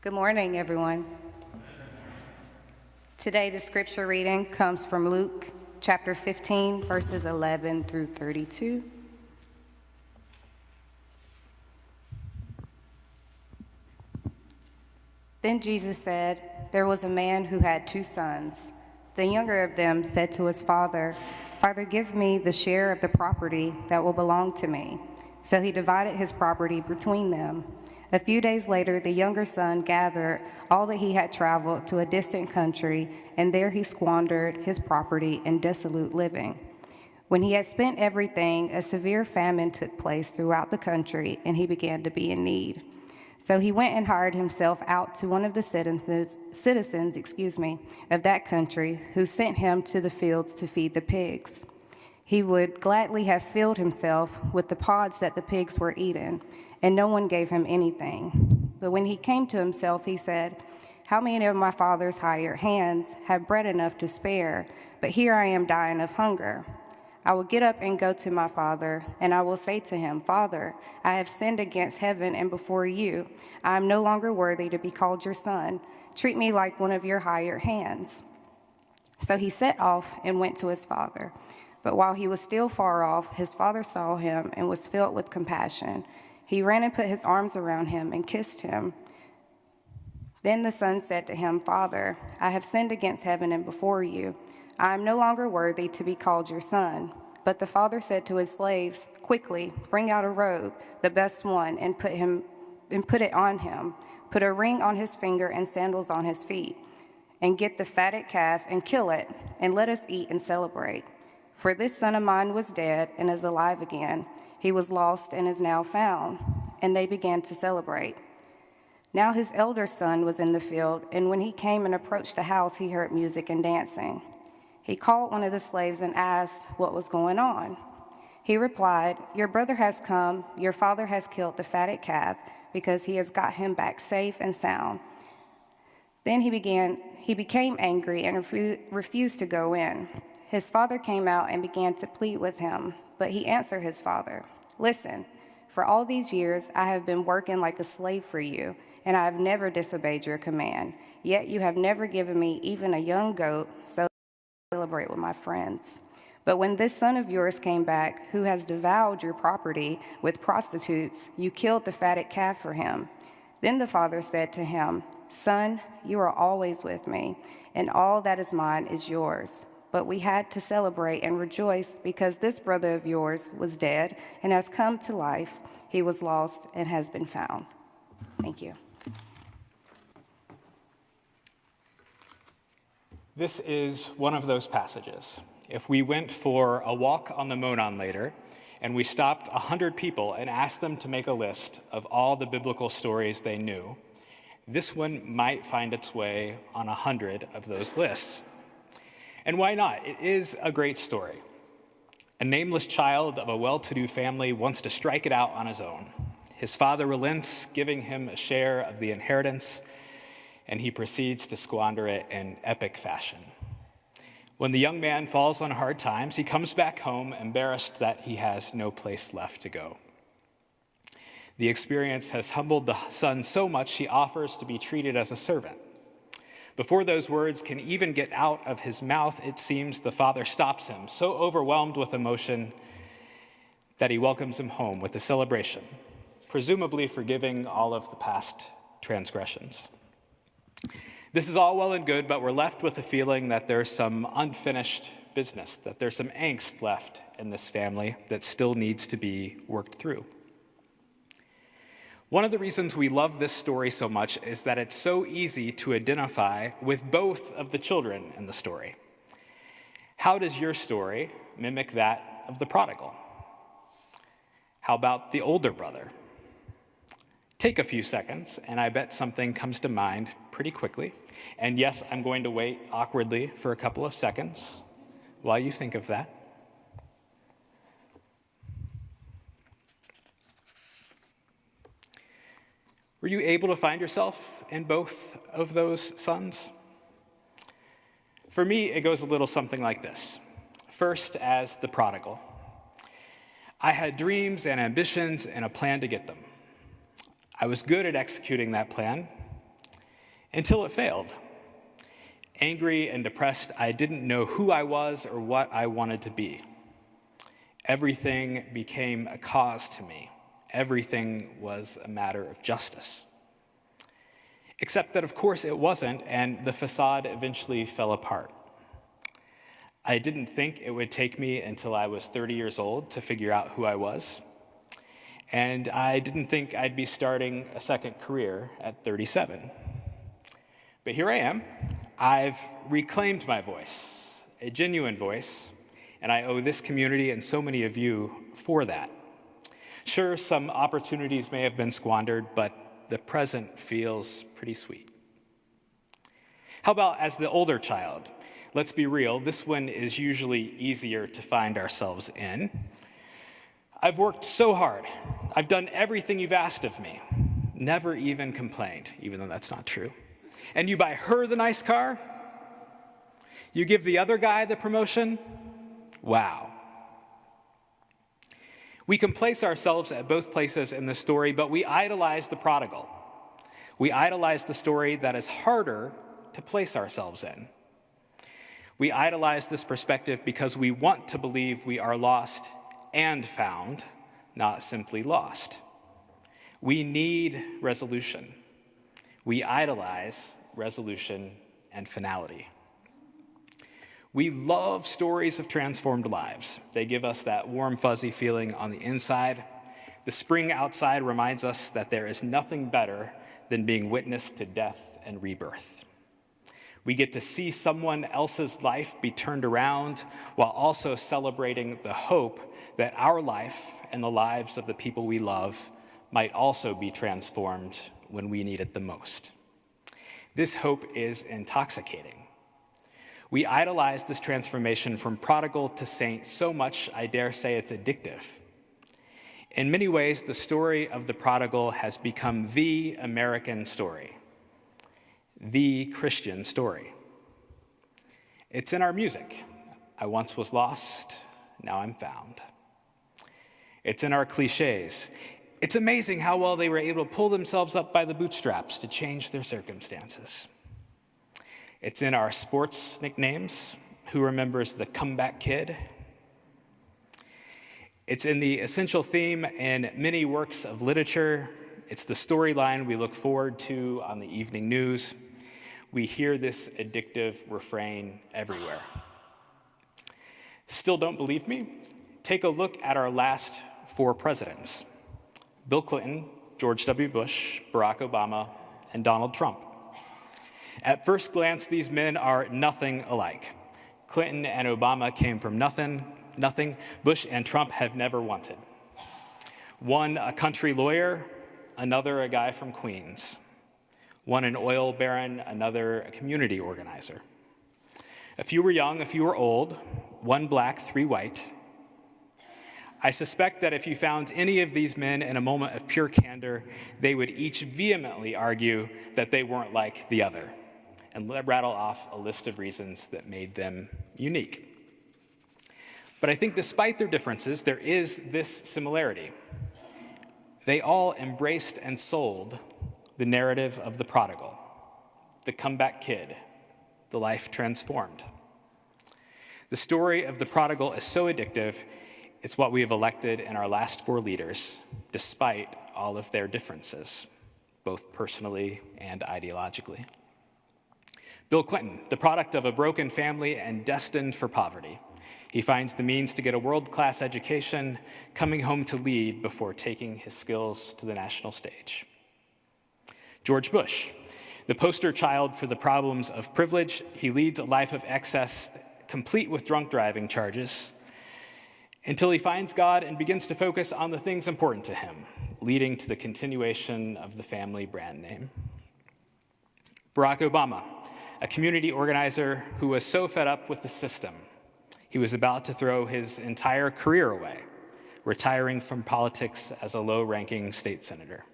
Good morning, everyone. Today, the scripture reading comes from Luke chapter 15, verses 11 through 32. Then Jesus said, "There was a man who had 2 sons. The younger of them said to his father, 'Father, give me the share of the property that will belong to me.' So he divided his property between them. A few days later, the younger son gathered all that he had traveled to a distant country, and there he squandered his property in dissolute living. When he had spent everything, a severe famine took place throughout the country, and he began to be in need. So he went and hired himself out to one of the citizens of that country, who sent him to the fields to feed the pigs. He would gladly have filled himself with the pods that the pigs were eating, and no one gave him anything. But when he came to himself, he said, 'How many of my father's hired hands have bread enough to spare, but here I am dying of hunger? I will get up and go to my father, and I will say to him, Father, I have sinned against heaven and before you. I am no longer worthy to be called your son. Treat me like one of your hired hands.' So he set off and went to his father. But while he was still far off, his father saw him and was filled with compassion. He ran and put his arms around him and kissed him. Then the son said to him, 'Father, I have sinned against heaven and before you. I am no longer worthy to be called your son.' But the father said to his slaves, 'Quickly, bring out a robe, the best one, and put it on him. Put a ring on his finger and sandals on his feet. And get the fatted calf and kill it, and let us eat and celebrate. For this son of mine was dead and is alive again. He was lost and is now found.' And they began to celebrate. Now his elder son was in the field, and when he came and approached the house, he heard music and dancing. He called one of the slaves and asked what was going on. He replied, 'Your brother has come, your father has killed the fatted calf, because he has got him back safe and sound.' Then he became angry and refused to go in. His father came out and began to plead with him, but he answered his father, 'Listen, for all these years I have been working like a slave for you, and I have never disobeyed your command. Yet you have never given me even a young goat, so I celebrate with my friends. But when this son of yours came back, who has devoured your property with prostitutes, you killed the fatted calf for him.' Then the father said to him, 'Son, you are always with me, and all that is mine is yours. But we had to celebrate and rejoice because this brother of yours was dead and has come to life. He was lost and has been found.'" Thank you. This is one of those passages. If we went for a walk on the Monon later and we stopped 100 people and asked them to make a list of all the biblical stories they knew, this one might find its way on 100 of those lists. And why not? It is a great story. A nameless child of a well-to-do family wants to strike it out on his own. His father relents, giving him a share of the inheritance, and he proceeds to squander it in epic fashion. When the young man falls on hard times, he comes back home embarrassed that he has no place left to go. The experience has humbled the son so much he offers to be treated as a servant. Before those words can even get out of his mouth, it seems the father stops him, so overwhelmed with emotion that he welcomes him home with a celebration, presumably forgiving all of the past transgressions. This is all well and good, but we're left with a feeling that there's some unfinished business, that there's some angst left in this family that still needs to be worked through. One of the reasons we love this story so much is that it's so easy to identify with both of the children in the story. How does your story mimic that of the prodigal? How about the older brother? Take a few seconds, and I bet something comes to mind pretty quickly. And yes, I'm going to wait awkwardly for a couple of seconds while you think of that. Were you able to find yourself in both of those sons? For me, it goes a little something like this. First, as the prodigal. I had dreams and ambitions and a plan to get them. I was good at executing that plan, until it failed. Angry and depressed, I didn't know who I was or what I wanted to be. Everything became a cause to me. Everything was a matter of justice. Except that, of course, it wasn't, and the facade eventually fell apart. I didn't think it would take me until I was 30 years old to figure out who I was. And I didn't think I'd be starting a second career at 37. But here I am. I've reclaimed my voice, a genuine voice, and I owe this community and so many of you for that. Sure, some opportunities may have been squandered, but the present feels pretty sweet. How about as the older child? Let's be real, this one is usually easier to find ourselves in. I've worked so hard. I've done everything you've asked of me. Never even complained, even though that's not true. And you buy her the nice car? You give the other guy the promotion? Wow. We can place ourselves at both places in the story, but we idolize the prodigal. We idolize the story that is harder to place ourselves in. We idolize this perspective because we want to believe we are lost and found, not simply lost. We need resolution. We idolize resolution and finality. We love stories of transformed lives. They give us that warm, fuzzy feeling on the inside. The spring outside reminds us that there is nothing better than being witness to death and rebirth. We get to see someone else's life be turned around while also celebrating the hope that our life and the lives of the people we love might also be transformed when we need it the most. This hope is intoxicating. We idolize this transformation from prodigal to saint so much, I dare say it's addictive. In many ways, the story of the prodigal has become the American story, the Christian story. It's in our music. I once was lost, now I'm found. It's in our cliches. It's amazing how well they were able to pull themselves up by the bootstraps to change their circumstances. It's in our sports nicknames. Who remembers the comeback kid? It's in the essential theme in many works of literature. It's the storyline we look forward to on the evening news. We hear this addictive refrain everywhere. Still don't believe me? Take a look at our last 4 presidents: Bill Clinton, George W. Bush, Barack Obama, and Donald Trump. At first glance, these men are nothing alike. Clinton and Obama came from nothing. Bush and Trump have never wanted. One a country lawyer, another a guy from Queens. One an oil baron, another a community organizer. A few were young, a few were old, 1 black, 3 white. I suspect that if you found any of these men in a moment of pure candor, they would each vehemently argue that they weren't like the other, and rattle off a list of reasons that made them unique. But I think despite their differences, there is this similarity. They all embraced and sold the narrative of the prodigal, the comeback kid, the life transformed. The story of the prodigal is so addictive, it's what we have elected in our last 4 leaders, despite all of their differences, both personally and ideologically. Bill Clinton, the product of a broken family and destined for poverty. He finds the means to get a world-class education, coming home to lead before taking his skills to the national stage. George Bush, the poster child for the problems of privilege. He leads a life of excess, complete with drunk driving charges, until he finds God and begins to focus on the things important to him, leading to the continuation of the family brand name. Barack Obama, a community organizer who was so fed up with the system, he was about to throw his entire career away, retiring from politics as a low-ranking state senator.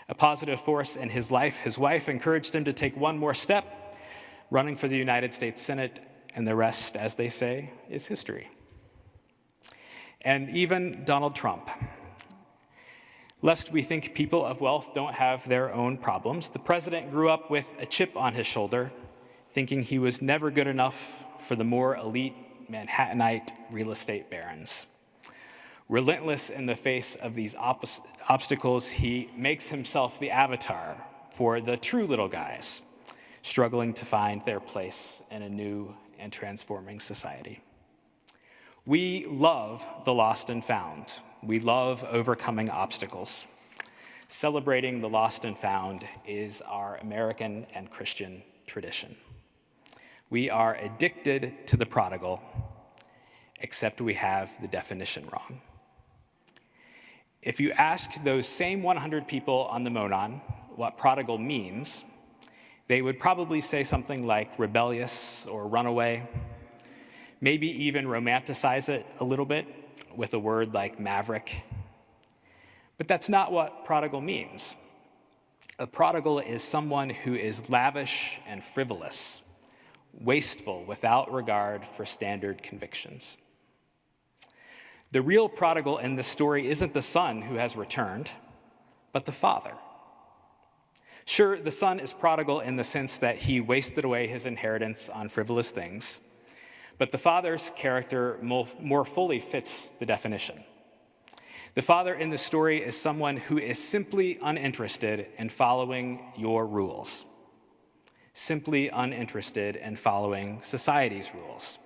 A positive force in his life, his wife encouraged him to take one more step, running for the United States Senate, and the rest, as they say, is history. And even Donald Trump. Lest we think people of wealth don't have their own problems, the president grew up with a chip on his shoulder, thinking he was never good enough for the more elite Manhattanite real estate barons. Relentless in the face of these obstacles, he makes himself the avatar for the true little guys, struggling to find their place in a new and transforming society. We love the lost and found. We love overcoming obstacles. Celebrating the lost and found is our American and Christian tradition. We are addicted to the prodigal, except we have the definition wrong. If you ask those same 100 people on the Monon what prodigal means, they would probably say something like rebellious or runaway, maybe even romanticize it a little bit with a word like maverick. But that's not what prodigal means. A prodigal is someone who is lavish and frivolous, wasteful without regard for standard convictions. The real prodigal in this story isn't the son who has returned, but the father. Sure, the son is prodigal in the sense that he wasted away his inheritance on frivolous things, but the father's character more fully fits the definition. The father in the story is someone who is simply uninterested in following your rules, simply uninterested in following society's rules.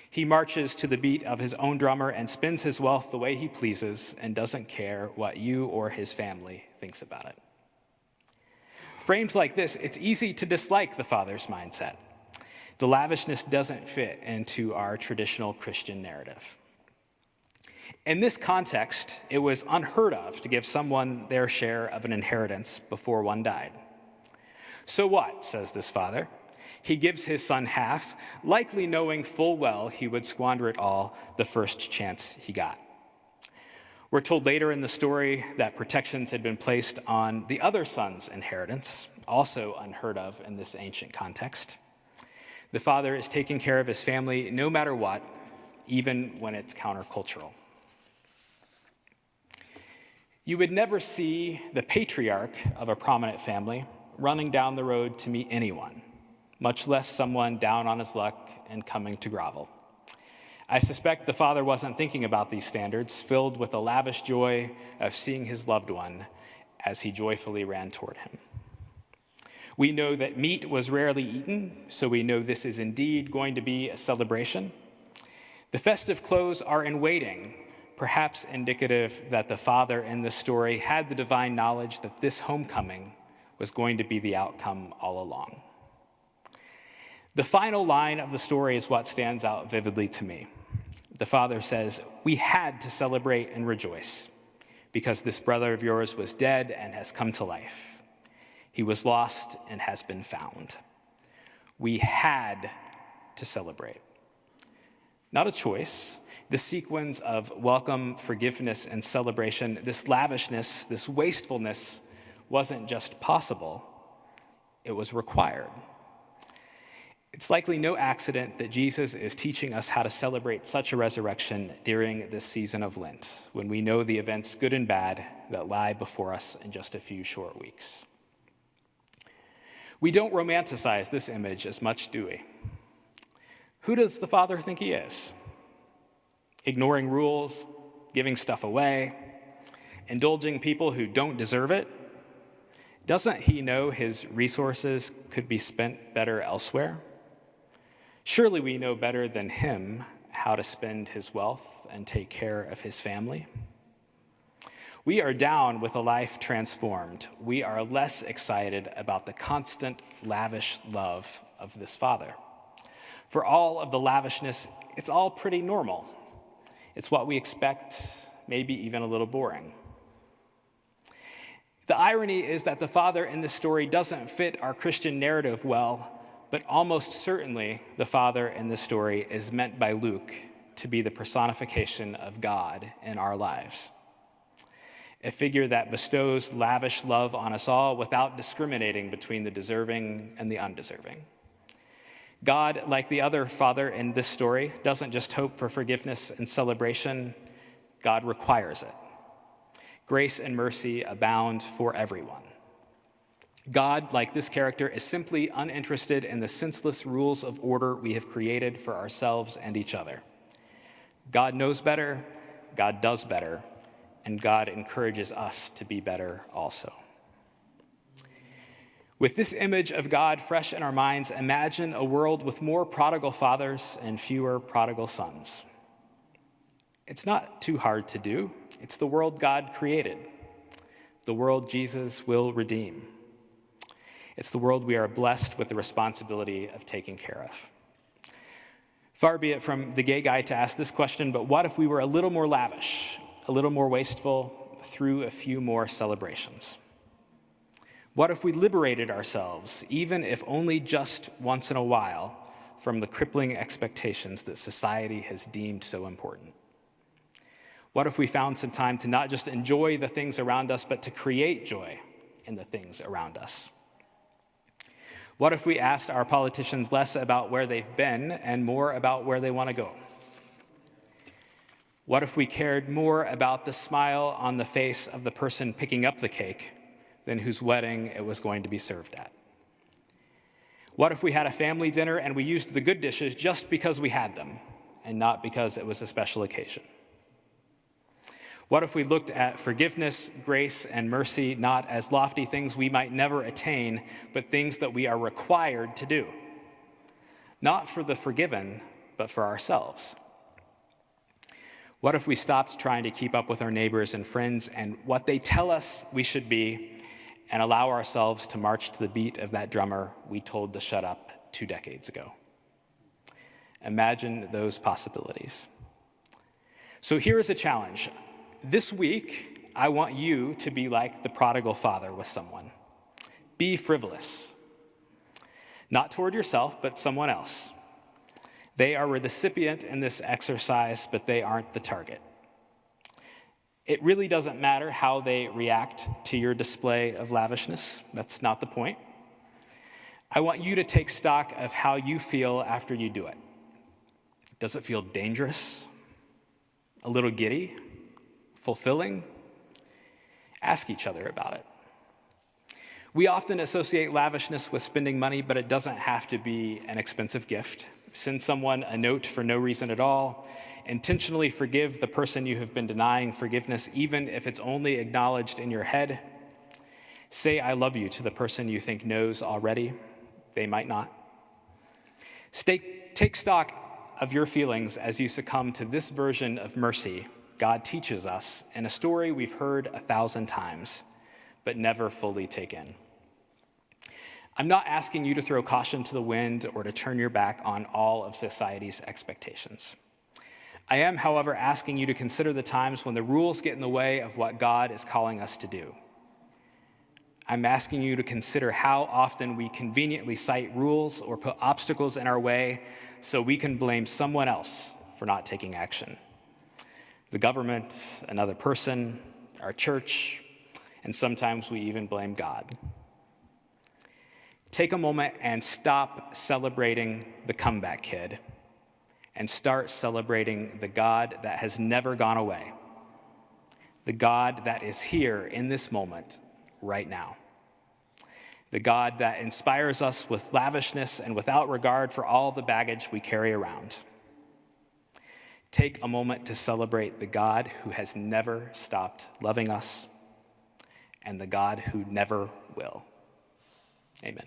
He marches to the beat of his own drummer and spends his wealth the way he pleases and doesn't care what you or his family thinks about it. Framed like this, it's easy to dislike the father's mindset. The lavishness doesn't fit into our traditional Christian narrative. In this context, it was unheard of to give someone their share of an inheritance before one died. So what, says this father? He gives his son half, likely knowing full well he would squander it all the first chance he got. We're told later in the story that protections had been placed on the other son's inheritance, also unheard of in this ancient context. The father is taking care of his family no matter what, even when it's countercultural. You would never see the patriarch of a prominent family running down the road to meet anyone, much less someone down on his luck and coming to grovel. I suspect the father wasn't thinking about these standards, filled with a lavish joy of seeing his loved one as he joyfully ran toward him. We know that meat was rarely eaten, so we know this is indeed going to be a celebration. The festive clothes are in waiting, perhaps indicative that the father in this story had the divine knowledge that this homecoming was going to be the outcome all along. The final line of the story is what stands out vividly to me. The father says, "We had to celebrate and rejoice because this brother of yours was dead and has come to life. He was lost and has been found." We had to celebrate. Not a choice. The sequence of welcome, forgiveness, and celebration, this lavishness, this wastefulness, wasn't just possible, it was required. It's likely no accident that Jesus is teaching us how to celebrate such a resurrection during this season of Lent, when we know the events, good and bad, that lie before us in just a few short weeks. We don't romanticize this image as much, do we? Who does the father think he is? Ignoring rules, giving stuff away, indulging people who don't deserve it? Doesn't he know his resources could be spent better elsewhere? Surely we know better than him how to spend his wealth and take care of his family. We are down with a life transformed. We are less excited about the constant, lavish love of this father. For all of the lavishness, it's all pretty normal. It's what we expect, maybe even a little boring. The irony is that the father in this story doesn't fit our Christian narrative well, but almost certainly the father in this story is meant by Luke to be the personification of God in our lives. A figure that bestows lavish love on us all without discriminating between the deserving and the undeserving. God, like the other father in this story, doesn't just hope for forgiveness and celebration, God requires it. Grace and mercy abound for everyone. God, like this character, is simply uninterested in the senseless rules of order we have created for ourselves and each other. God knows better, God does better, and God encourages us to be better also. With this image of God fresh in our minds, imagine a world with more prodigal fathers and fewer prodigal sons. It's not too hard to do. It's the world God created, the world Jesus will redeem. It's the world we are blessed with the responsibility of taking care of. Far be it from the gay guy to ask this question, but what if we were a little more lavish, a little more wasteful, through a few more celebrations? What if we liberated ourselves, even if only just once in a while, from the crippling expectations that society has deemed so important? What if we found some time to not just enjoy the things around us, but to create joy in the things around us? What if we asked our politicians less about where they've been and more about where they want to go? What if we cared more about the smile on the face of the person picking up the cake than whose wedding it was going to be served at? What if we had a family dinner and we used the good dishes just because we had them and not because it was a special occasion? What if we looked at forgiveness, grace, and mercy not as lofty things we might never attain, but things that we are required to do? Not for the forgiven, but for ourselves. What if we stopped trying to keep up with our neighbors and friends and what they tell us we should be, and allow ourselves to march to the beat of that drummer we told to shut up 2 decades ago? Imagine those possibilities. So here is a challenge. This week, I want you to be like the prodigal father with someone. Be frivolous. Not toward yourself, but someone else. They are a recipient in this exercise, but they aren't the target. It really doesn't matter how they react to your display of lavishness. That's not the point. I want you to take stock of how you feel after you do it. Does it feel dangerous? A little giddy? Fulfilling? Ask each other about it. We often associate lavishness with spending money, but it doesn't have to be an expensive gift. Send someone a note for no reason at all. Intentionally forgive the person you have been denying forgiveness, even if it's only acknowledged in your head. Say I love you to the person you think knows already. They might not. Take stock of your feelings as you succumb to this version of mercy God teaches us in a story we've heard 1,000 times, but never fully take in. I'm not asking you to throw caution to the wind or to turn your back on all of society's expectations. I am, however, asking you to consider the times when the rules get in the way of what God is calling us to do. I'm asking you to consider how often we conveniently cite rules or put obstacles in our way so we can blame someone else for not taking action. The government, another person, our church, and sometimes we even blame God. Take a moment and stop celebrating the comeback kid and start celebrating the God that has never gone away, the God that is here in this moment right now, the God that inspires us with lavishness and without regard for all the baggage we carry around. Take a moment to celebrate the God who has never stopped loving us and the God who never will. Amen.